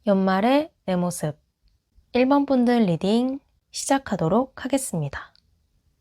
연말의 내 모습 1번 분들 리딩 시작하도록 하겠습니다.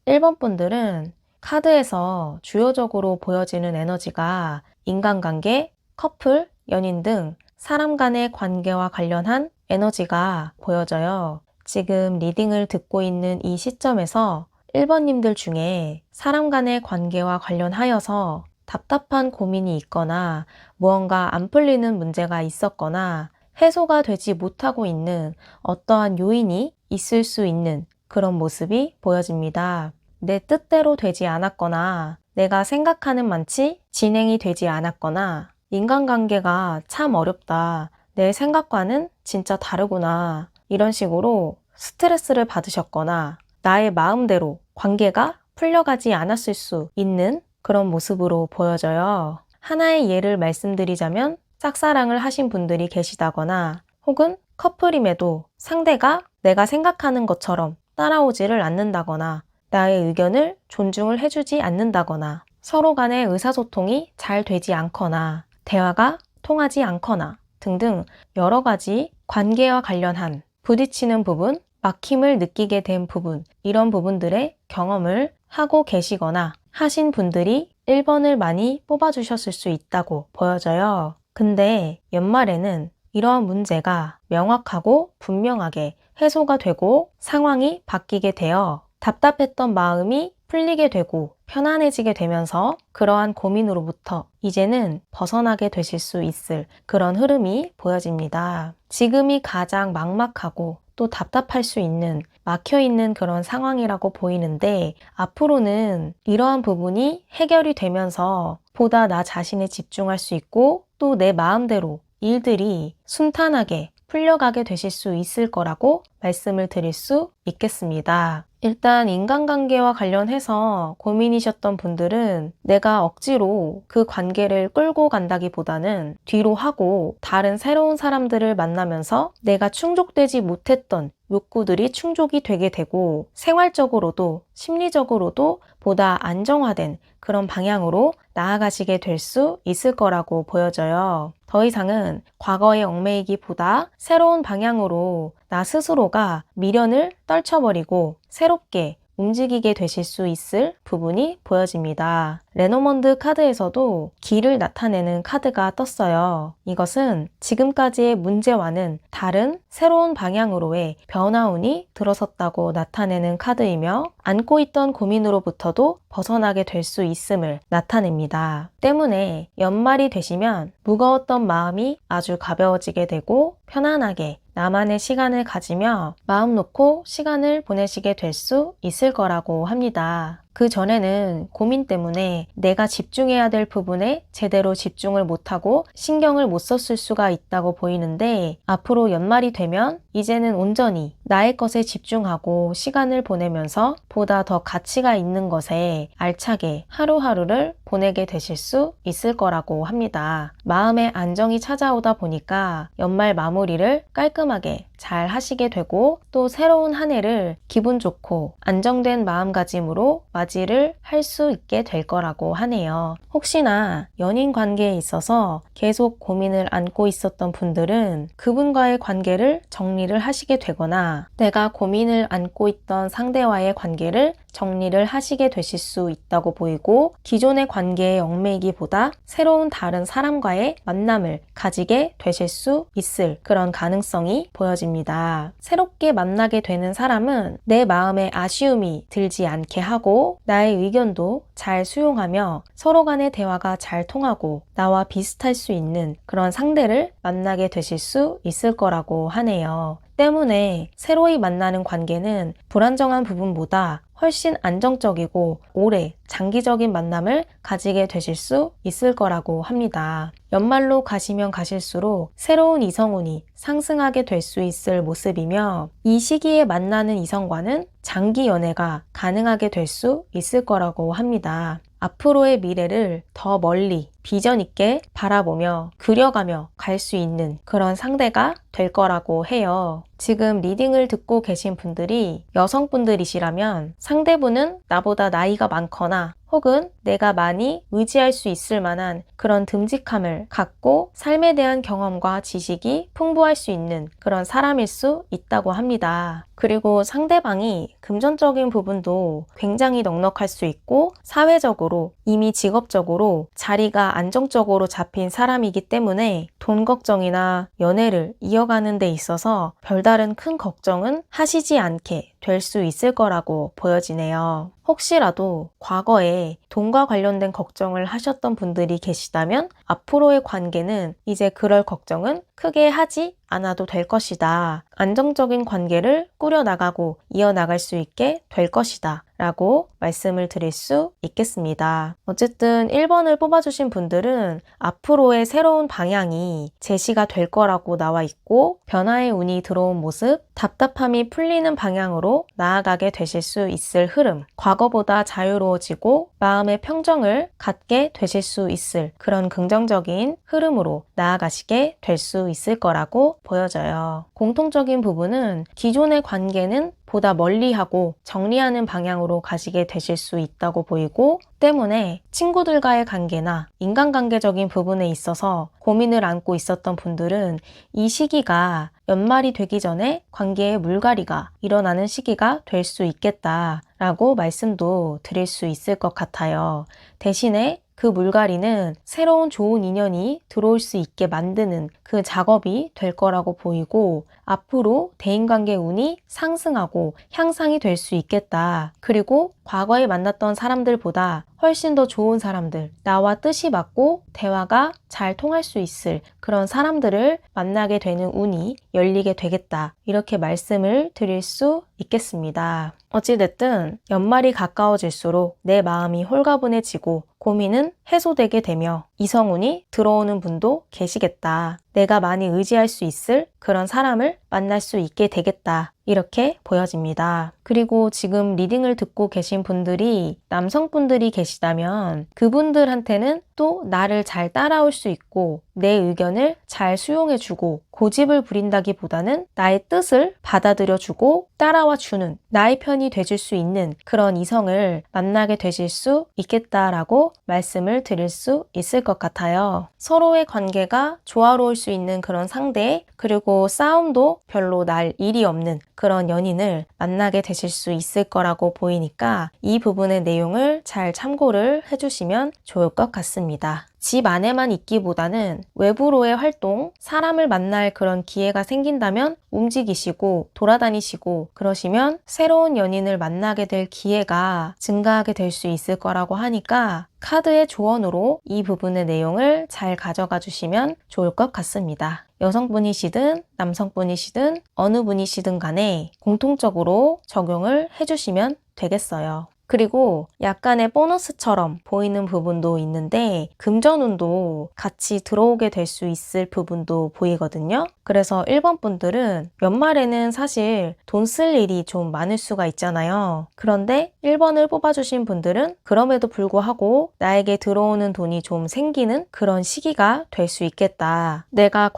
1번 분들은 카드에서 주요적으로 보여지는 에너지가 인간관계, 커플, 연인 등 사람 간의 관계와 관련한 에너지가 보여져요. 지금 리딩을 듣고 있는 이 시점에서 1번님들 중에 사람 간의 관계와 관련하여서 답답한 고민이 있거나 무언가 안 풀리는 문제가 있었거나 해소가 되지 못하고 있는 어떠한 요인이 있을 수 있는 그런 모습이 보여집니다. 내 뜻대로 되지 않았거나 내가 생각하는 만치 진행이 되지 않았거나 인간관계가 참 어렵다. 내 생각과는 진짜 다르구나. 이런 식으로 스트레스를 받으셨거나 나의 마음대로 관계가 풀려가지 않았을 수 있는 그런 모습으로 보여져요. 하나의 예를 말씀드리자면 짝사랑을 하신 분들이 계시다거나 혹은 커플임에도 상대가 내가 생각하는 것처럼 따라오지를 않는다거나 나의 의견을 존중을 해주지 않는다거나 서로 간의 의사소통이 잘 되지 않거나 대화가 통하지 않거나 등등 여러 가지 관계와 관련한 부딪히는 부분, 막힘을 느끼게 된 부분 이런 부분들의 경험을 하고 계시거나 하신 분들이 1번을 많이 뽑아주셨을 수 있다고 보여져요. 근데 연말에는 이러한 문제가 명확하고 분명하게 해소가 되고 상황이 바뀌게 되어 답답했던 마음이 풀리게 되고 편안해지게 되면서 그러한 고민으로부터 이제는 벗어나게 되실 수 있을 그런 흐름이 보여집니다. 지금이 가장 막막하고 또 답답할 수 있는 막혀있는 그런 상황이라고 보이는데 앞으로는 이러한 부분이 해결이 되면서 보다 나 자신에 집중할 수 있고 또 내 마음대로 일들이 순탄하게 풀려가게 되실 수 있을 거라고 말씀을 드릴 수 있겠습니다. 일단 인간관계와 관련해서 고민이셨던 분들은 내가 억지로 그 관계를 끌고 간다기보다는 뒤로 하고 다른 새로운 사람들을 만나면서 내가 충족되지 못했던 욕구들이 충족이 되게 되고 생활적으로도 심리적으로도 보다 안정화된 그런 방향으로 나아가시게 될 수 있을 거라고 보여져요. 더 이상은 과거의 얽매이기보다 새로운 방향으로 나 스스로가 미련을 떨쳐버리고 새롭게 움직이게 되실 수 있을 부분이 보여집니다. 레노먼드 카드에서도 길을 나타내는 카드가 떴어요. 이것은 지금까지의 문제와는 다른 새로운 방향으로의 변화운이 들어섰다고 나타내는 카드이며 안고 있던 고민으로부터도 벗어나게 될 수 있음을 나타냅니다. 때문에 연말이 되시면 무거웠던 마음이 아주 가벼워지게 되고 편안하게 나만의 시간을 가지며 마음 놓고 시간을 보내시게 될 수 있을 거라고 합니다. 그 전에는 고민 때문에 내가 집중해야 될 부분에 제대로 집중을 못하고 신경을 못 썼을 수가 있다고 보이는데 앞으로 연말이 되면 이제는 온전히 나의 것에 집중하고 시간을 보내면서 보다 더 가치가 있는 것에 알차게 하루하루를 보내게 되실 수 있을 거라고 합니다. 마음의 안정이 찾아오다 보니까 연말 마무리를 깔끔하게 잘 하시게 되고 또 새로운 한 해를 기분 좋고 안정된 마음가짐으로 맞이를 할 수 있게 될 거라고 하네요. 혹시나 연인 관계에 있어서 계속 고민을 안고 있었던 분들은 그분과의 관계를 정리를 하시게 되거나 내가 고민을 안고 있던 상대와의 관계를 정리를 하시게 되실 수 있다고 보이고 기존의 관계에 얽매이기보다 새로운 다른 사람과의 만남을 가지게 되실 수 있을 그런 가능성이 보여집니다. 새롭게 만나게 되는 사람은 내 마음에 아쉬움이 들지 않게 하고 나의 의견도 잘 수용하며 서로 간의 대화가 잘 통하고 나와 비슷할 수 있는 그런 상대를 만나게 되실 수 있을 거라고 하네요. 때문에 새로이 만나는 관계는 불안정한 부분보다 훨씬 안정적이고 오래 장기적인 만남을 가지게 되실 수 있을 거라고 합니다. 연말로 가시면 가실수록 새로운 이성운이 상승하게 될 수 있을 모습이며 이 시기에 만나는 이성과는 장기 연애가 가능하게 될 수 있을 거라고 합니다. 앞으로의 미래를 더 멀리 비전 있게 바라보며 그려가며 갈 수 있는 그런 상대가 될 거라고 해요. 지금 리딩을 듣고 계신 분들이 여성분들이시라면 상대분은 나보다 나이가 많거나 혹은 내가 많이 의지할 수 있을 만한 그런 듬직함을 갖고 삶에 대한 경험과 지식이 풍부할 수 있는 그런 사람일 수 있다고 합니다. 그리고 상대방이 금전적인 부분도 굉장히 넉넉할 수 있고 사회적으로 이미 직업적으로 자리가 안정적으로 잡힌 사람이기 때문에 돈 걱정이나 연애를 이어가는 데 있어서 별다른 큰 걱정은 하시지 않게 될 수 있을 거라고 보여지네요. 혹시라도 과거에 돈과 관련된 걱정을 하셨던 분들이 계시다면 앞으로의 관계는 이제 그럴 걱정은 크게 하지 않아도 될 것이다. 안정적인 관계를 꾸려나가고 이어나갈 수 있게 될 것이다. 라고 말씀을 드릴 수 있겠습니다. 어쨌든 1번을 뽑아주신 분들은 앞으로의 새로운 방향이 제시가 될 거라고 나와 있고 변화의 운이 들어온 모습, 답답함이 풀리는 방향으로 나아가게 되실 수 있을 흐름, 과거보다 자유로워지고 마음의 평정을 갖게 되실 수 있을 그런 긍정적인 흐름으로 나아가시게 될 수 있을 거라고 보여져요. 공통적인 부분은 기존의 관계는 보다 멀리하고 정리하는 방향으로 가시게 되실 수 있다고 보이고 때문에 친구들과의 관계나 인간관계적인 부분에 있어서 고민을 안고 있었던 분들은 이 시기가 연말이 되기 전에 관계의 물갈이가 일어나는 시기가 될 수 있겠다라고 말씀도 드릴 수 있을 것 같아요. 대신에 그 물갈이는 새로운 좋은 인연이 들어올 수 있게 만드는 그 작업이 될 거라고 보이고 앞으로 대인관계 운이 상승하고 향상이 될 수 있겠다. 그리고 과거에 만났던 사람들보다 훨씬 더 좋은 사람들, 나와 뜻이 맞고 대화가 잘 통할 수 있을 그런 사람들을 만나게 되는 운이 열리게 되겠다. 이렇게 말씀을 드릴 수 있겠습니다. 어찌됐든 연말이 가까워질수록 내 마음이 홀가분해지고 고민은 해소되게 되며 이성운이 들어오는 분도 계시겠다. 내가 많이 의지할 수 있을 그런 사람을 만날 수 있게 되겠다. 이렇게 보여집니다. 그리고 지금 리딩을 듣고 계신 분들이 남성분들이 계시다면 그분들한테는 또 나를 잘 따라올 수 있고 내 의견을 잘 수용해주고 고집을 부린다기보다는 나의 뜻을 받아들여주고 따라와주는 나의 편이 돼줄 수 있는 그런 이성을 만나게 되실 수 있겠다라고 말씀을 드릴 수 있을 것 같아요. 서로의 관계가 조화로울 수 있는 그런 상대, 그리고 싸움도 별로 날 일이 없는 그런 연인을 만나게 되실 수 있을 거라고 보이니까 이 부분의 내용을 잘 참고를 해주시면 좋을 것 같습니다. 집 안에만 있기보다는 외부로의 활동, 사람을 만날 그런 기회가 생긴다면 움직이시고 돌아다니시고 그러시면 새로운 연인을 만나게 될 기회가 증가하게 될 수 있을 거라고 하니까 카드의 조언으로 이 부분의 내용을 잘 가져가 주시면 좋을 것 같습니다. 여성분이시든 남성분이시든 어느 분이시든 간에 공통적으로 적용을 해주시면 되겠어요. 그리고 약간의 보너스처럼 보이는 부분도 있는데 금전운도 같이 들어오게 될 수 있을 부분도 보이거든요. 그래서 1번 분들은 연말에는 사실 돈 쓸 일이 좀 많을 수가 있잖아요. 그런데 1번을 뽑아주신 분들은 그럼에도 불구하고 나에게 들어오는 돈이 좀 생기는 그런 시기가 될 수 있겠다. 내가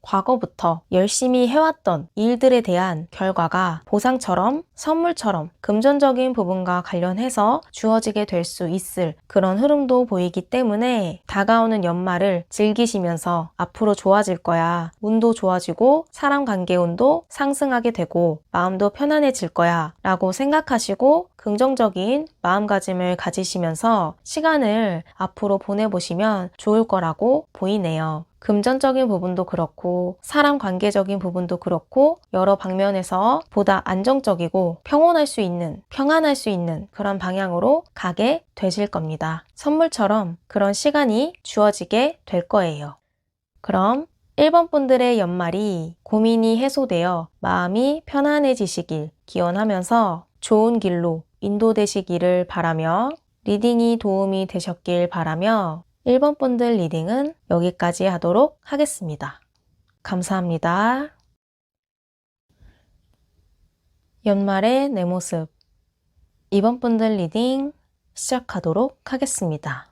과거부터 열심히 해왔던 일들에 대한 결과가 보상처럼 선물처럼 금전적인 부분과 관련해서 주어지게 될 수 있을 그런 흐름도 보이기 때문에 다가오는 연말을 즐기시면서 앞으로 좋아질 거야. 운도 좋아지고 사람 관계 운도 상승하게 되고 마음도 편안해질 거야 라고 생각하시고 긍정적인 마음가짐을 가지시면서 시간을 앞으로 보내보시면 좋을 거라고 보이네요. 금전적인 부분도 그렇고 사람 관계적인 부분도 그렇고 여러 방면에서 보다 안정적이고 평안할 수 있는 그런 방향으로 가게 되실 겁니다. 선물처럼 그런 시간이 주어지게 될 거예요. 그럼 1번 분들의 연말이 고민이 해소되어 마음이 편안해지시길 기원하면서 좋은 길로 인도되시기를 바라며 리딩이 도움이 되셨길 바라며 1번 분들 리딩은 여기까지 하도록 하겠습니다. 감사합니다. 연말의 내 모습 2번 분들 리딩 시작하도록 하겠습니다.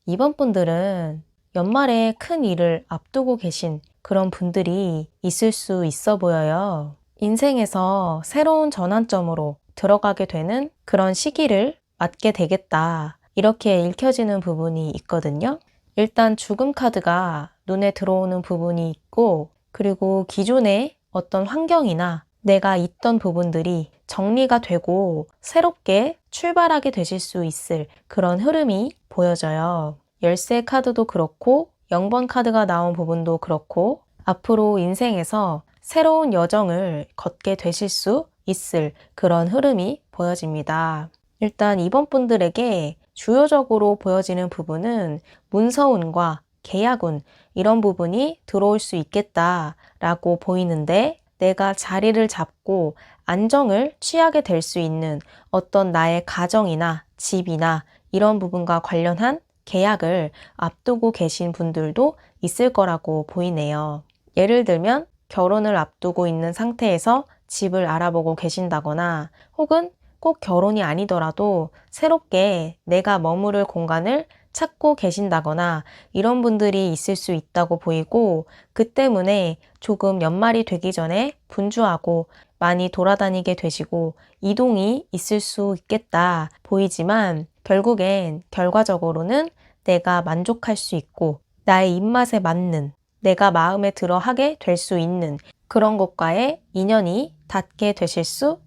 2번 분들은 연말에 큰 일을 앞두고 계신 그런 분들이 있을 수 있어 보여요. 인생에서 새로운 전환점으로 들어가게 되는 그런 시기를 맞게 되겠다. 이렇게 읽혀지는 부분이 있거든요. 일단 죽음 카드가 눈에 들어오는 부분이 있고, 그리고 기존의 어떤 환경이나 내가 있던 부분들이 정리가 되고 새롭게 출발하게 되실 수 있을 그런 흐름이 보여져요. 열쇠 카드도 그렇고 0번 카드가 나온 부분도 그렇고 앞으로 인생에서 새로운 여정을 걷게 되실 수 있을 그런 흐름이 보여집니다. 일단 이번 분들에게 주요적으로 보여지는 부분은 문서운과 계약운 이런 부분이 들어올 수 있겠다라고 보이는데 내가 자리를 잡고 안정을 취하게 될 수 있는 어떤 나의 가정이나 집이나 이런 부분과 관련한 계약을 앞두고 계신 분들도 있을 거라고 보이네요. 예를 들면 결혼을 앞두고 있는 상태에서 집을 알아보고 계신다거나 혹은 꼭 결혼이 아니더라도 새롭게 내가 머무를 공간을 찾고 계신다거나 이런 분들이 있을 수 있다고 보이고 그 때문에 조금 연말이 되기 전에 분주하고 많이 돌아다니게 되시고 이동이 있을 수 있겠다 보이지만 결국엔 결과적으로는 내가 만족할 수 있고 나의 입맛에 맞는 내가 마음에 들어 하게 될 수 있는 그런 것과의 인연이 닿게 되실 수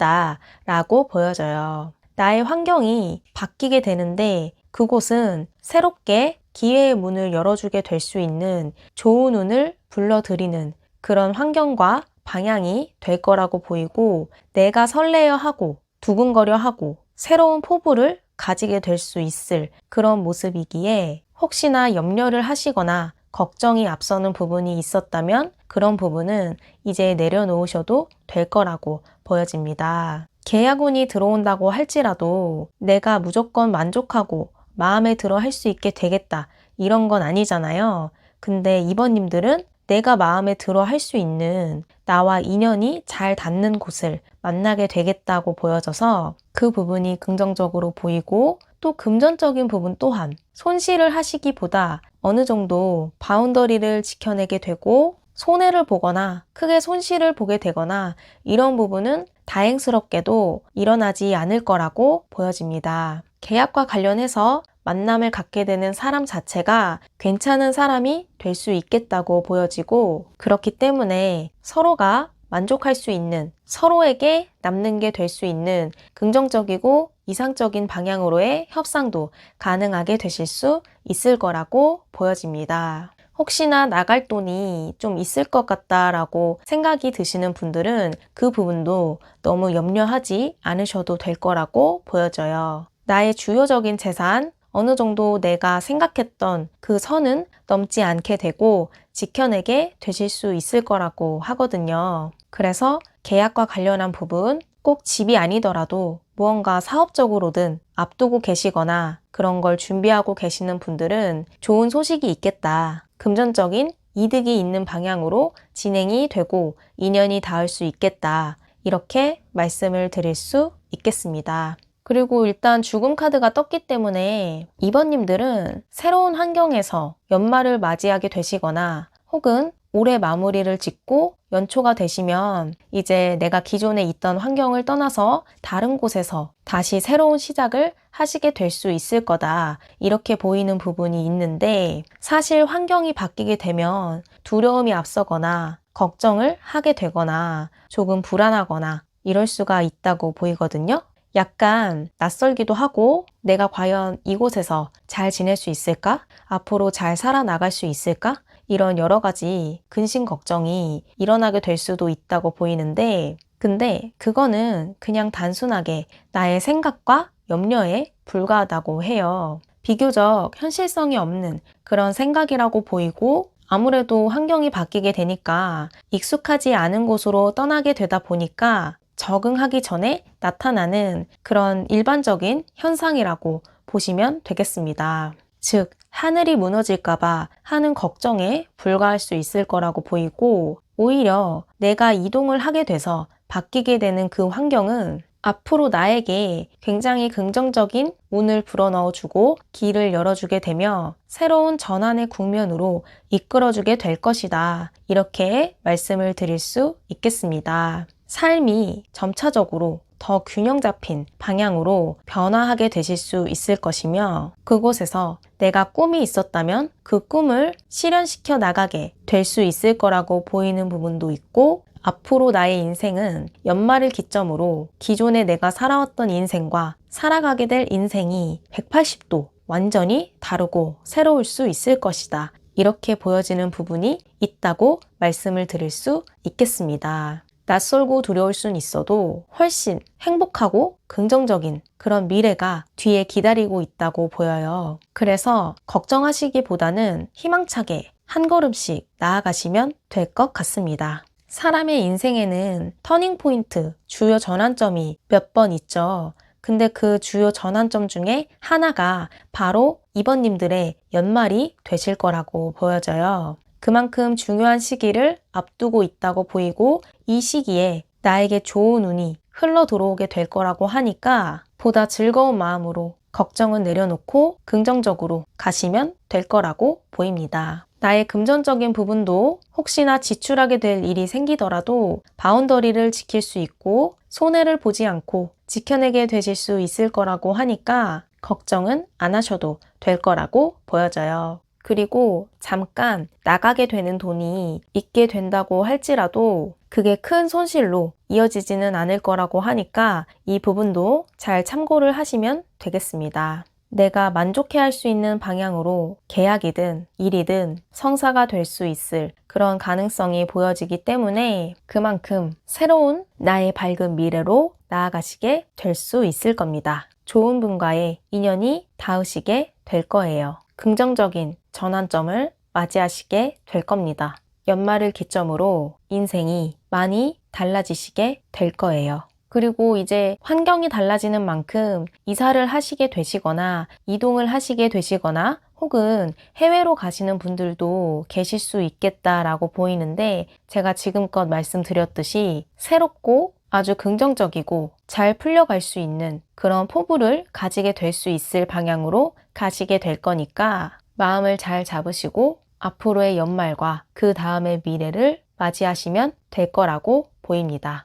있겠다라고 보여져요. 나의 환경이 바뀌게 되는데 그곳은 새롭게 기회의 문을 열어주게 될 수 있는 좋은 운을 불러들이는 그런 환경과 방향이 될 거라고 보이고 내가 설레어 하고 두근거려 하고 새로운 포부를 가지게 될 수 있을 그런 모습이기에 혹시나 염려를 하시거나 걱정이 앞서는 부분이 있었다면 그런 부분은 이제 내려놓으셔도 될 거라고 보여집니다. 계약운이 들어온다고 할지라도 내가 무조건 만족하고 마음에 들어 할 수 있게 되겠다 이런 건 아니잖아요. 근데 이번님들은 내가 마음에 들어 할 수 있는 나와 인연이 잘 닿는 곳을 만나게 되겠다고 보여져서 그 부분이 긍정적으로 보이고 또 금전적인 부분 또한 손실을 하시기보다 어느 정도 바운더리를 지켜내게 되고 손해를 보거나 크게 손실을 보게 되거나 이런 부분은 다행스럽게도 일어나지 않을 거라고 보여집니다. 계약과 관련해서 만남을 갖게 되는 사람 자체가 괜찮은 사람이 될 수 있겠다고 보여지고 그렇기 때문에 서로가 만족할 수 있는 서로에게 남는 게 될 수 있는 긍정적이고 이상적인 방향으로의 협상도 가능하게 되실 수 있을 거라고 보여집니다. 혹시나 나갈 돈이 좀 있을 것 같다라고 생각이 드시는 분들은 그 부분도 너무 염려하지 않으셔도 될 거라고 보여져요. 나의 주요적인 재산, 어느 정도 내가 생각했던 그 선은 넘지 않게 되고 지켜내게 되실 수 있을 거라고 하거든요. 그래서 계약과 관련한 부분, 꼭 집이 아니더라도 무언가 사업적으로든 앞두고 계시거나 그런 걸 준비하고 계시는 분들은 좋은 소식이 있겠다. 금전적인 이득이 있는 방향으로 진행이 되고 인연이 닿을 수 있겠다. 이렇게 말씀을 드릴 수 있겠습니다. 그리고 일단 죽음 카드가 떴기 때문에 이번님들은 새로운 환경에서 연말을 맞이하게 되시거나 혹은 올해 마무리를 짓고 연초가 되시면 이제 내가 기존에 있던 환경을 떠나서 다른 곳에서 다시 새로운 시작을 하시게 될 수 있을 거다. 이렇게 보이는 부분이 있는데 사실 환경이 바뀌게 되면 두려움이 앞서거나 걱정을 하게 되거나 조금 불안하거나 이럴 수가 있다고 보이거든요. 약간 낯설기도 하고 내가 과연 이곳에서 잘 지낼 수 있을까? 앞으로 잘 살아나갈 수 있을까? 이런 여러 가지 근심 걱정이 일어나게 될 수도 있다고 보이는데 근데 그거는 그냥 단순하게 나의 생각과 염려에 불과하다고 해요. 비교적 현실성이 없는 그런 생각이라고 보이고 아무래도 환경이 바뀌게 되니까 익숙하지 않은 곳으로 떠나게 되다 보니까 적응하기 전에 나타나는 그런 일반적인 현상이라고 보시면 되겠습니다. 즉, 하늘이 무너질까봐 하는 걱정에 불과할 수 있을 거라고 보이고 오히려 내가 이동을 하게 돼서 바뀌게 되는 그 환경은 앞으로 나에게 굉장히 긍정적인 운을 불어넣어주고 길을 열어주게 되며 새로운 전환의 국면으로 이끌어주게 될 것이다. 이렇게 말씀을 드릴 수 있겠습니다. 삶이 점차적으로 더 균형 잡힌 방향으로 변화하게 되실 수 있을 것이며 그곳에서 내가 꿈이 있었다면 그 꿈을 실현시켜 나가게 될 수 있을 거라고 보이는 부분도 있고 앞으로 나의 인생은 연말을 기점으로 기존에 내가 살아왔던 인생과 살아가게 될 인생이 180도 완전히 다르고 새로울 수 있을 것이다. 이렇게 보여지는 부분이 있다고 말씀을 드릴 수 있겠습니다. 낯설고 두려울 순 있어도 훨씬 행복하고 긍정적인 그런 미래가 뒤에 기다리고 있다고 보여요. 그래서 걱정하시기보다는 희망차게 한 걸음씩 나아가시면 될 것 같습니다. 사람의 인생에는 터닝포인트, 주요 전환점이 몇 번 있죠. 근데 그 주요 전환점 중에 하나가 바로 이번님들의 연말이 되실 거라고 보여져요. 그만큼 중요한 시기를 앞두고 있다고 보이고 이 시기에 나에게 좋은 운이 흘러 들어오게 될 거라고 하니까 보다 즐거운 마음으로 걱정은 내려놓고 긍정적으로 가시면 될 거라고 보입니다. 나의 금전적인 부분도 혹시나 지출하게 될 일이 생기더라도 바운더리를 지킬 수 있고 손해를 보지 않고 지켜내게 되실 수 있을 거라고 하니까 걱정은 안 하셔도 될 거라고 보여져요. 그리고 잠깐 나가게 되는 돈이 있게 된다고 할지라도 그게 큰 손실로 이어지지는 않을 거라고 하니까 이 부분도 잘 참고를 하시면 되겠습니다. 내가 만족해할 수 있는 방향으로 계약이든 일이든 성사가 될 수 있을 그런 가능성이 보여지기 때문에 그만큼 새로운 나의 밝은 미래로 나아가시게 될 수 있을 겁니다. 좋은 분과의 인연이 닿으시게 될 거예요. 긍정적인 전환점을 맞이하시게 될 겁니다. 연말을 기점으로 인생이 많이 달라지시게 될 거예요. 그리고 이제 환경이 달라지는 만큼 이사를 하시게 되시거나 이동을 하시게 되시거나 혹은 해외로 가시는 분들도 계실 수 있겠다라고 보이는데 제가 지금껏 말씀드렸듯이 새롭고 아주 긍정적이고 잘 풀려갈 수 있는 그런 포부를 가지게 될 수 있을 방향으로 가시게 될 거니까 마음을 잘 잡으시고 앞으로의 연말과 그 다음의 미래를 맞이하시면 될 거라고 보입니다.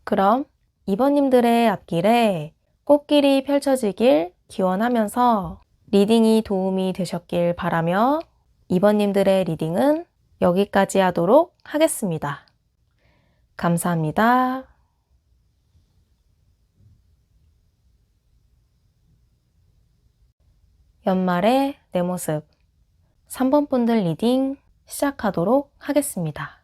그럼 이번님들의 앞길에 꽃길이 펼쳐지길 기원하면서 리딩이 도움이 되셨길 바라며 이번님들의 리딩은 여기까지 하도록 하겠습니다. 감사합니다. 연말의 내 모습 3번 분들 리딩 시작하도록 하겠습니다.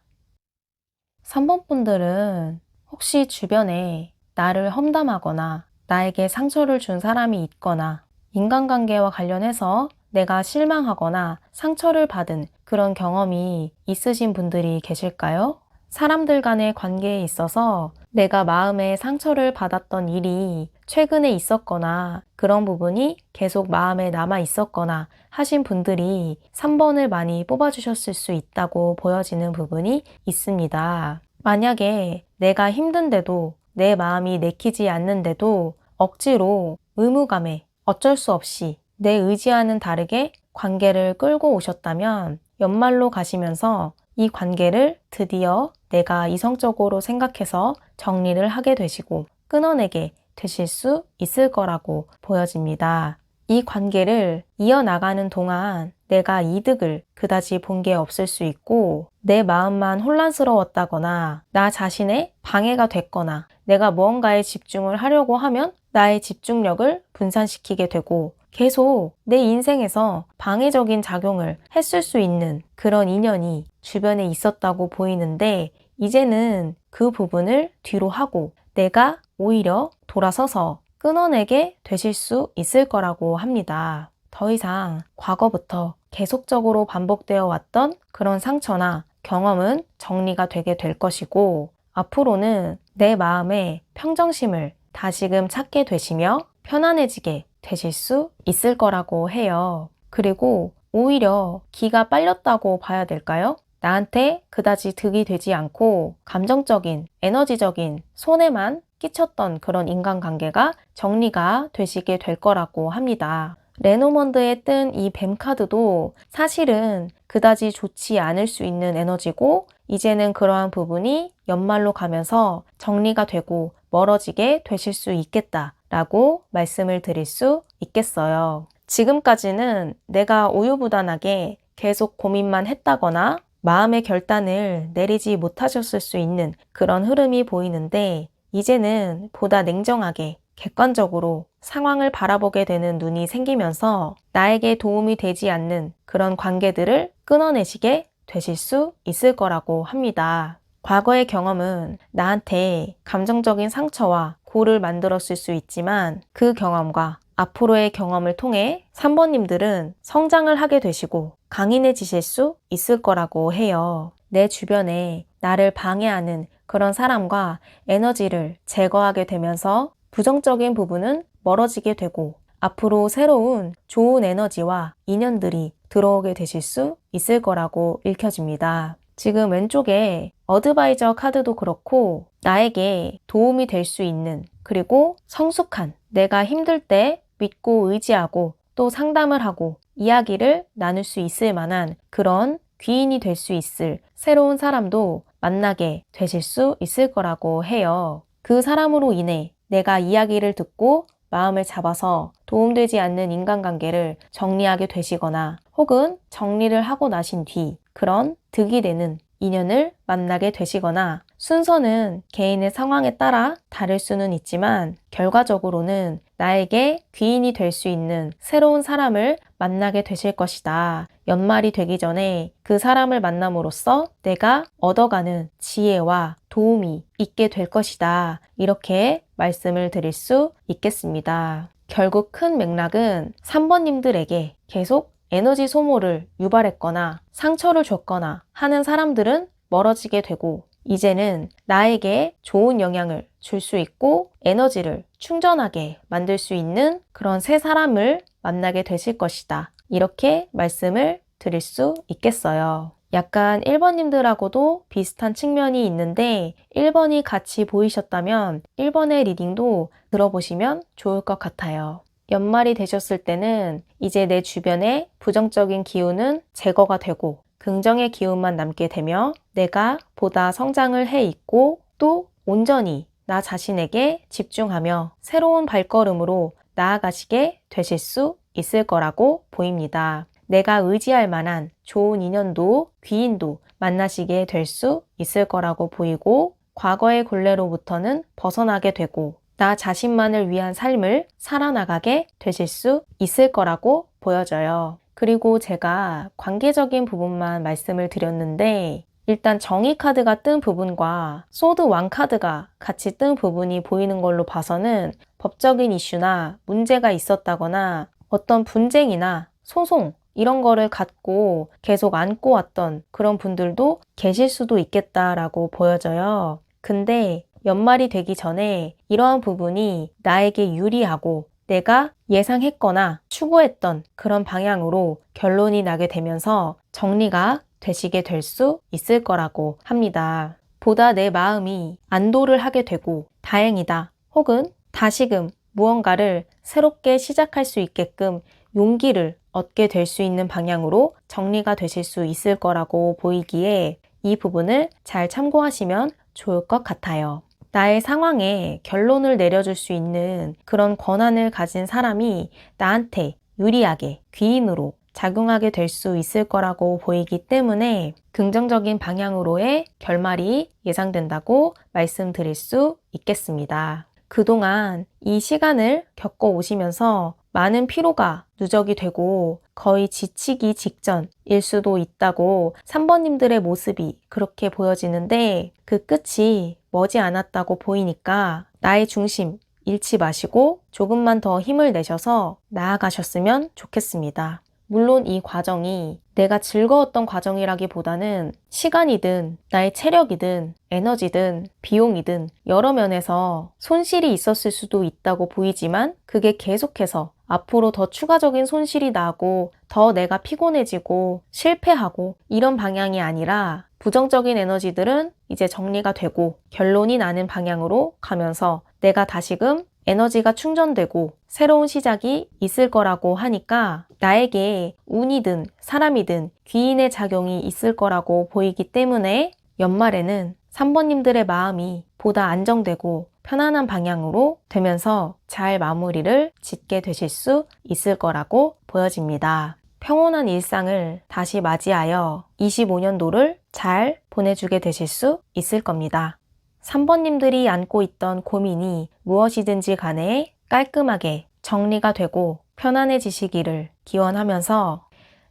3번 분들은 혹시 주변에 나를 험담하거나 나에게 상처를 준 사람이 있거나 인간관계와 관련해서 내가 실망하거나 상처를 받은 그런 경험이 있으신 분들이 계실까요? 사람들 간의 관계에 있어서 내가 마음에 상처를 받았던 일이 최근에 있었거나 그런 부분이 계속 마음에 남아 있었거나 하신 분들이 3번을 많이 뽑아주셨을 수 있다고 보여지는 부분이 있습니다. 만약에 내가 힘든데도 내 마음이 내키지 않는데도 억지로 의무감에 어쩔 수 없이 내 의지와는 다르게 관계를 끌고 오셨다면 연말로 가시면서 이 관계를 드디어 내가 이성적으로 생각해서 정리를 하게 되시고 끊어내게 되실 수 있을 거라고 보여집니다. 이 관계를 이어나가는 동안 내가 이득을 그다지 본 게 없을 수 있고 내 마음만 혼란스러웠다거나 나 자신의 방해가 됐거나 내가 무언가에 집중을 하려고 하면 나의 집중력을 분산시키게 되고 계속 내 인생에서 방해적인 작용을 했을 수 있는 그런 인연이 주변에 있었다고 보이는데 이제는 그 부분을 뒤로 하고 내가 오히려 돌아서서 끊어내게 되실 수 있을 거라고 합니다. 더 이상 과거부터 계속적으로 반복되어 왔던 그런 상처나 경험은 정리가 되게 될 것이고 앞으로는 내 마음의 평정심을 다시금 찾게 되시며 편안해지게 되실 수 있을 거라고 해요. 그리고 오히려 기가 빨렸다고 봐야 될까요? 나한테 그다지 득이 되지 않고 감정적인, 에너지적인 손해만 끼쳤던 그런 인간관계가 정리가 되시게 될 거라고 합니다. 레노먼드에 뜬 이 뱀 카드도 사실은 그다지 좋지 않을 수 있는 에너지고 이제는 그러한 부분이 연말로 가면서 정리가 되고 멀어지게 되실 수 있겠다라고 말씀을 드릴 수 있겠어요. 지금까지는 내가 우유부단하게 계속 고민만 했다거나 마음의 결단을 내리지 못하셨을 수 있는 그런 흐름이 보이는데 이제는 보다 냉정하게 객관적으로 상황을 바라보게 되는 눈이 생기면서 나에게 도움이 되지 않는 그런 관계들을 끊어내시게 되실 수 있을 거라고 합니다. 과거의 경험은 나한테 감정적인 상처와 고를 만들었을 수 있지만 그 경험과 앞으로의 경험을 통해 3번님들은 성장을 하게 되시고 강인해지실 수 있을 거라고 해요. 내 주변에 나를 방해하는 그런 사람과 에너지를 제거하게 되면서 부정적인 부분은 멀어지게 되고 앞으로 새로운 좋은 에너지와 인연들이 들어오게 되실 수 있을 거라고 읽혀집니다. 지금 왼쪽에 어드바이저 카드도 그렇고 나에게 도움이 될 수 있는 그리고 성숙한 내가 힘들 때 믿고 의지하고 또 상담을 하고 이야기를 나눌 수 있을 만한 그런 귀인이 될 수 있을 새로운 사람도 만나게 되실 수 있을 거라고 해요. 그 사람으로 인해 내가 이야기를 듣고 마음을 잡아서 도움되지 않는 인간관계를 정리하게 되시거나 혹은 정리를 하고 나신 뒤 그런 득이 되는 인연을 만나게 되시거나 순서는 개인의 상황에 따라 다를 수는 있지만 결과적으로는 나에게 귀인이 될 수 있는 새로운 사람을 만나게 되실 것이다. 연말이 되기 전에 그 사람을 만남으로써 내가 얻어가는 지혜와 도움이 있게 될 것이다. 이렇게 말씀을 드릴 수 있겠습니다. 결국 큰 맥락은 3번님들에게 계속 에너지 소모를 유발했거나 상처를 줬거나 하는 사람들은 멀어지게 되고 이제는 나에게 좋은 영향을 줄 수 있고 에너지를 충전하게 만들 수 있는 그런 새 사람을 만나게 되실 것이다. 이렇게 말씀을 드릴 수 있겠어요. 약간 1번님들하고도 비슷한 측면이 있는데 1번이 같이 보이셨다면 1번의 리딩도 들어보시면 좋을 것 같아요. 연말이 되셨을 때는 이제 내 주변에 부정적인 기운은 제거가 되고 긍정의 기운만 남게 되며 내가 보다 성장을 해 있고 또 온전히 나 자신에게 집중하며 새로운 발걸음으로 나아가시게 되실 수 있을 거라고 보입니다. 내가 의지할 만한 좋은 인연도 귀인도 만나시게 될 수 있을 거라고 보이고 과거의 굴레로부터는 벗어나게 되고 나 자신만을 위한 삶을 살아나가게 되실 수 있을 거라고 보여져요. 그리고 제가 관계적인 부분만 말씀을 드렸는데 일단 정의 카드가 뜬 부분과 소드 왕 카드가 같이 뜬 부분이 보이는 걸로 봐서는 법적인 이슈나 문제가 있었다거나 어떤 분쟁이나 소송 이런 거를 갖고 계속 안고 왔던 그런 분들도 계실 수도 있겠다라고 보여져요. 근데 연말이 되기 전에 이러한 부분이 나에게 유리하고 내가 예상했거나 추구했던 그런 방향으로 결론이 나게 되면서 정리가 되시게 될 수 있을 거라고 합니다. 보다 내 마음이 안도를 하게 되고 다행이다 혹은 다시금 무언가를 새롭게 시작할 수 있게끔 용기를 얻게 될 수 있는 방향으로 정리가 되실 수 있을 거라고 보이기에 이 부분을 잘 참고하시면 좋을 것 같아요. 나의 상황에 결론을 내려줄 수 있는 그런 권한을 가진 사람이 나한테 유리하게 귀인으로 작용하게 될 수 있을 거라고 보이기 때문에 긍정적인 방향으로의 결말이 예상된다고 말씀드릴 수 있겠습니다. 그동안 이 시간을 겪어 오시면서 많은 피로가 누적이 되고 거의 지치기 직전일 수도 있다고 3번님들의 모습이 그렇게 보여지는데 그 끝이 머지 않았다고 보이니까 나의 중심 잃지 마시고 조금만 더 힘을 내셔서 나아가셨으면 좋겠습니다. 물론 이 과정이 내가 즐거웠던 과정이라기보다는 시간이든 나의 체력이든 에너지든 비용이든 여러 면에서 손실이 있었을 수도 있다고 보이지만 그게 계속해서 앞으로 더 추가적인 손실이 나고 더 내가 피곤해지고 실패하고 이런 방향이 아니라 부정적인 에너지들은 이제 정리가 되고 결론이 나는 방향으로 가면서 내가 다시금 에너지가 충전되고 새로운 시작이 있을 거라고 하니까 나에게 운이든 사람이든 귀인의 작용이 있을 거라고 보이기 때문에 연말에는 3번님들의 마음이 보다 안정되고 편안한 방향으로 되면서 잘 마무리를 짓게 되실 수 있을 거라고 보여집니다. 평온한 일상을 다시 맞이하여 25년도를 잘 보내주게 되실 수 있을 겁니다. 3번님들이 안고 있던 고민이 무엇이든지 간에 깔끔하게 정리가 되고 편안해지시기를 기원하면서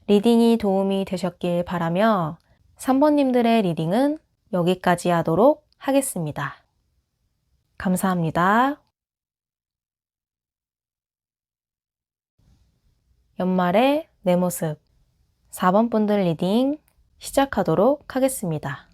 리딩이 도움이 되셨길 바라며 3번님들의 리딩은 여기까지 하도록 하겠습니다. 감사합니다. 연말의 내 모습 4번 분들 리딩 시작하도록 하겠습니다.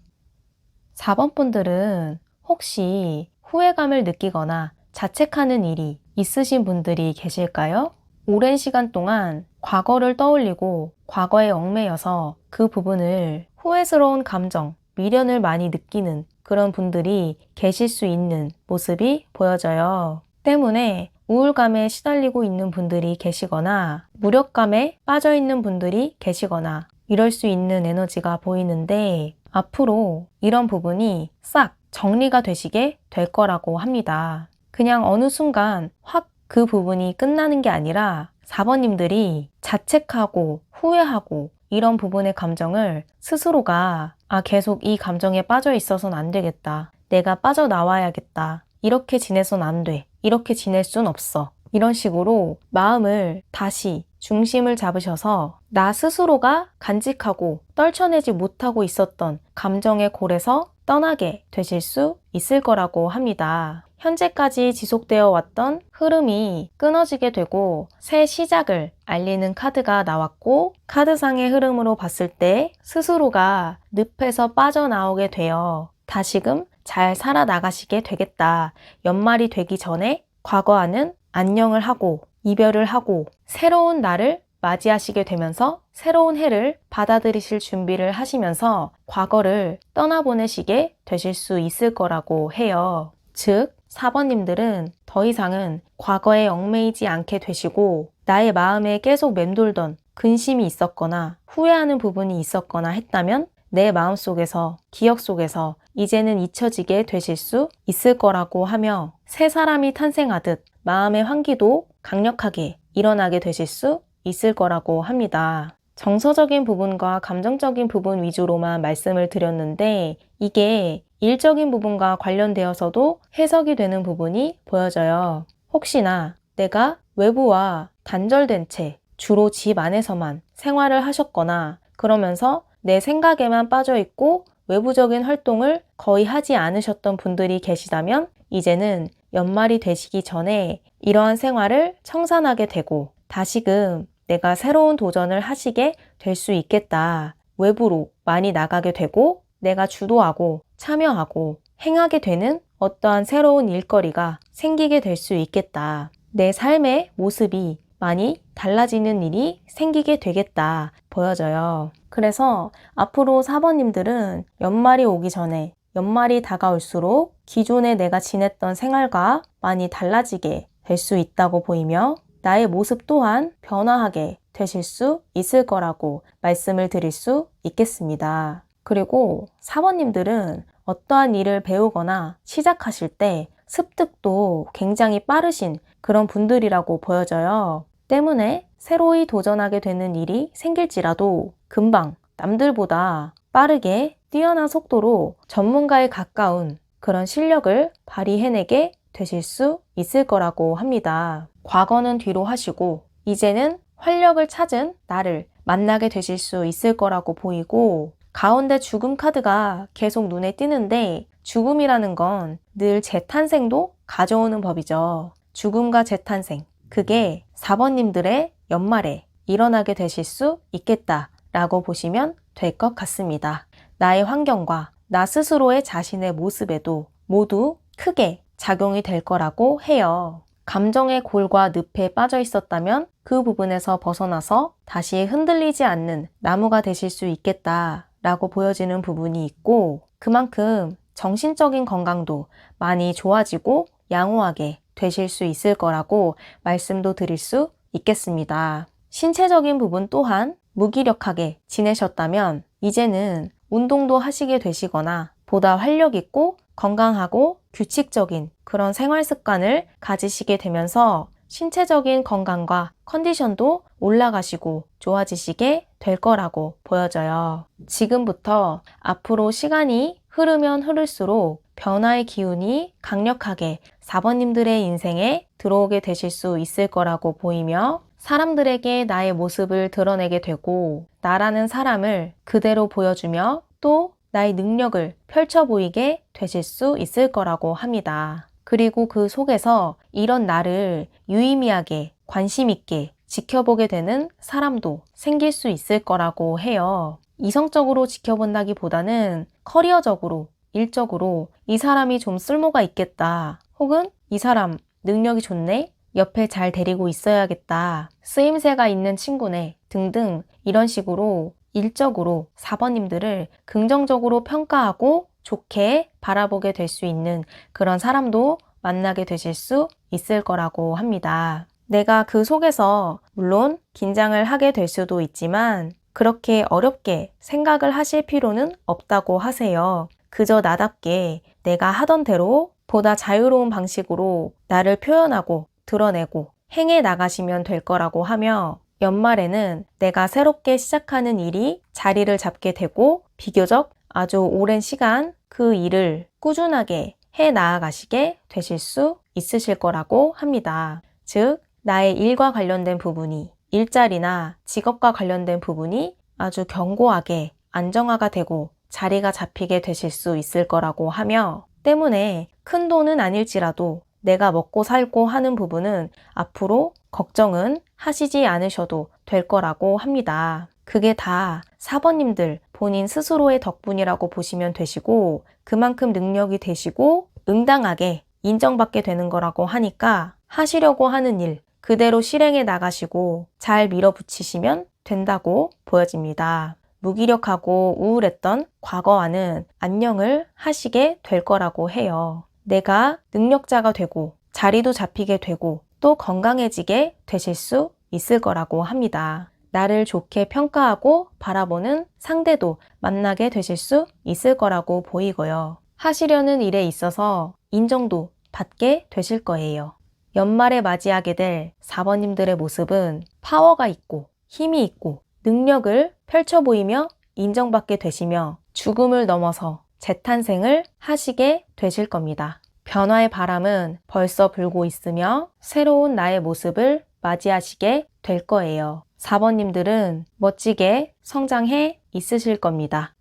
4번 분들은 혹시 후회감을 느끼거나 자책하는 일이 있으신 분들이 계실까요? 오랜 시간 동안 과거를 떠올리고 과거에 얽매여서 그 부분을 후회스러운 감정, 미련을 많이 느끼는 그런 분들이 계실 수 있는 모습이 보여져요. 때문에 우울감에 시달리고 있는 분들이 계시거나 무력감에 빠져 있는 분들이 계시거나 이럴 수 있는 에너지가 보이는데 앞으로 이런 부분이 싹 정리가 되시게 될 거라고 합니다. 그냥 어느 순간 확 그 부분이 끝나는 게 아니라 4번님들이 자책하고 후회하고 이런 부분의 감정을 스스로가 계속 이 감정에 빠져 있어서는 안 되겠다. 내가 빠져나와야겠다. 이렇게 지내선 안 돼. 이렇게 지낼 순 없어. 이런 식으로 마음을 다시 중심을 잡으셔서 나 스스로가 간직하고 떨쳐내지 못하고 있었던 감정의 골에서 떠나게 되실 수 있을 거라고 합니다. 현재까지 지속되어 왔던 흐름이 끊어지게 되고 새 시작을 알리는 카드가 나왔고 카드상의 흐름으로 봤을 때 스스로가 늪에서 빠져나오게 되어 다시금 잘 살아나가시게 되겠다. 연말이 되기 전에 과거와는 안녕을 하고 이별을 하고 새로운 날을 맞이하시게 되면서 새로운 해를 받아들이실 준비를 하시면서 과거를 떠나보내시게 되실 수 있을 거라고 해요. 즉 4번님들은 더 이상은 과거에 얽매이지 않게 되시고 나의 마음에 계속 맴돌던 근심이 있었거나 후회하는 부분이 있었거나 했다면 내 마음속에서 기억 속에서 이제는 잊혀지게 되실 수 있을 거라고 하며 새 사람이 탄생하듯 마음의 환기도 강력하게 일어나게 되실 수 있을 거라고 합니다. 정서적인 부분과 감정적인 부분 위주로만 말씀을 드렸는데 이게 일적인 부분과 관련되어서도 해석이 되는 부분이 보여져요. 혹시나 내가 외부와 단절된 채 주로 집 안에서만 생활을 하셨거나 그러면서 내 생각에만 빠져 있고 외부적인 활동을 거의 하지 않으셨던 분들이 계시다면 이제는 연말이 되시기 전에 이러한 생활을 청산하게 되고 다시금 내가 새로운 도전을 하시게 될 수 있겠다. 외부로 많이 나가게 되고 내가 주도하고 참여하고 행하게 되는 어떠한 새로운 일거리가 생기게 될 수 있겠다. 내 삶의 모습이 많이 달라지는 일이 생기게 되겠다 보여져요. 그래서 앞으로 4번님들은 연말이 오기 전에 연말이 다가올수록 기존에 내가 지냈던 생활과 많이 달라지게 될 수 있다고 보이며 나의 모습 또한 변화하게 되실 수 있을 거라고 말씀을 드릴 수 있겠습니다. 그리고 4번님들은 어떠한 일을 배우거나 시작하실 때 습득도 굉장히 빠르신 그런 분들이라고 보여져요. 때문에 새로이 도전하게 되는 일이 생길지라도 금방 남들보다 빠르게 뛰어난 속도로 전문가에 가까운 그런 실력을 발휘해내게 되실 수 있을 거라고 합니다. 과거는 뒤로 하시고 이제는 활력을 찾은 나를 만나게 되실 수 있을 거라고 보이고 가운데 죽음 카드가 계속 눈에 띄는데 죽음이라는 건 늘 재탄생도 가져오는 법이죠. 죽음과 재탄생, 그게 4번님들의 연말에 일어나게 되실 수 있겠다라고 보시면 될 것 같습니다. 나의 환경과 나 스스로의 자신의 모습에도 모두 크게 작용이 될 거라고 해요. 감정의 골과 늪에 빠져 있었다면 그 부분에서 벗어나서 다시 흔들리지 않는 나무가 되실 수 있겠다라고 보여지는 부분이 있고 그만큼 정신적인 건강도 많이 좋아지고 양호하게 되실 수 있을 거라고 말씀도 드릴 수 있겠습니다. 신체적인 부분 또한 무기력하게 지내셨다면 이제는 운동도 하시게 되시거나 보다 활력 있고 건강하고 규칙적인 그런 생활 습관을 가지시게 되면서 신체적인 건강과 컨디션도 올라가시고 좋아지시게 될 거라고 보여져요. 지금부터 앞으로 시간이 흐르면 흐를수록 변화의 기운이 강력하게 4번님들의 인생에 들어오게 되실 수 있을 거라고 보이며 사람들에게 나의 모습을 드러내게 되고 나라는 사람을 그대로 보여주며 또 나의 능력을 펼쳐 보이게 되실 수 있을 거라고 합니다. 그리고 그 속에서 이런 나를 유의미하게 관심 있게 지켜보게 되는 사람도 생길 수 있을 거라고 해요. 이성적으로 지켜본다기보다는 커리어적으로, 일적으로 이 사람이 좀 쓸모가 있겠다. 혹은 이 사람 능력이 좋네? 옆에 잘 데리고 있어야겠다. 쓰임새가 있는 친구네. 등등 이런 식으로 일적으로 4번님들을 긍정적으로 평가하고 좋게 바라보게 될 수 있는 그런 사람도 만나게 되실 수 있을 거라고 합니다. 내가 그 속에서 물론 긴장을 하게 될 수도 있지만 그렇게 어렵게 생각을 하실 필요는 없다고 하세요. 그저 나답게 내가 하던 대로 보다 자유로운 방식으로 나를 표현하고 드러내고 행해 나가시면 될 거라고 하며 연말에는 내가 새롭게 시작하는 일이 자리를 잡게 되고 비교적 아주 오랜 시간 그 일을 꾸준하게 해 나아가시게 되실 수 있으실 거라고 합니다. 즉, 나의 일과 관련된 부분이 일자리나 직업과 관련된 부분이 아주 견고하게 안정화가 되고 자리가 잡히게 되실 수 있을 거라고 하며 때문에 큰 돈은 아닐지라도 내가 먹고 살고 하는 부분은 앞으로 걱정은 하시지 않으셔도 될 거라고 합니다. 그게 다 4번님들 본인 스스로의 덕분이라고 보시면 되시고 그만큼 능력이 되시고 응당하게 인정받게 되는 거라고 하니까 하시려고 하는 일 그대로 실행해 나가시고 잘 밀어붙이시면 된다고 보여집니다. 무기력하고 우울했던 과거와는 안녕을 하시게 될 거라고 해요. 내가 능력자가 되고 자리도 잡히게 되고 또 건강해지게 되실 수 있을 거라고 합니다. 나를 좋게 평가하고 바라보는 상대도 만나게 되실 수 있을 거라고 보이고요. 하시려는 일에 있어서 인정도 받게 되실 거예요. 연말에 맞이하게 될 4번님들의 모습은 파워가 있고 힘이 있고 능력을 펼쳐 보이며 인정받게 되시며 죽음을 넘어서 재탄생을 하시게 되실 겁니다. 변화의 바람은 벌써 불고 있으며 새로운 나의 모습을 맞이하시게 될 거예요. 4번님들은 멋지게 성장해 있으실 겁니다.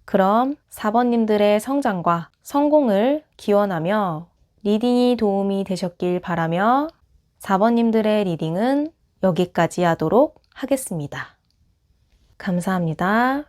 그럼 4번님들의 성장과 성공을 기원하며 리딩이 도움이 되셨길 바라며 4번님들의 리딩은 여기까지 하도록 하겠습니다. 감사합니다.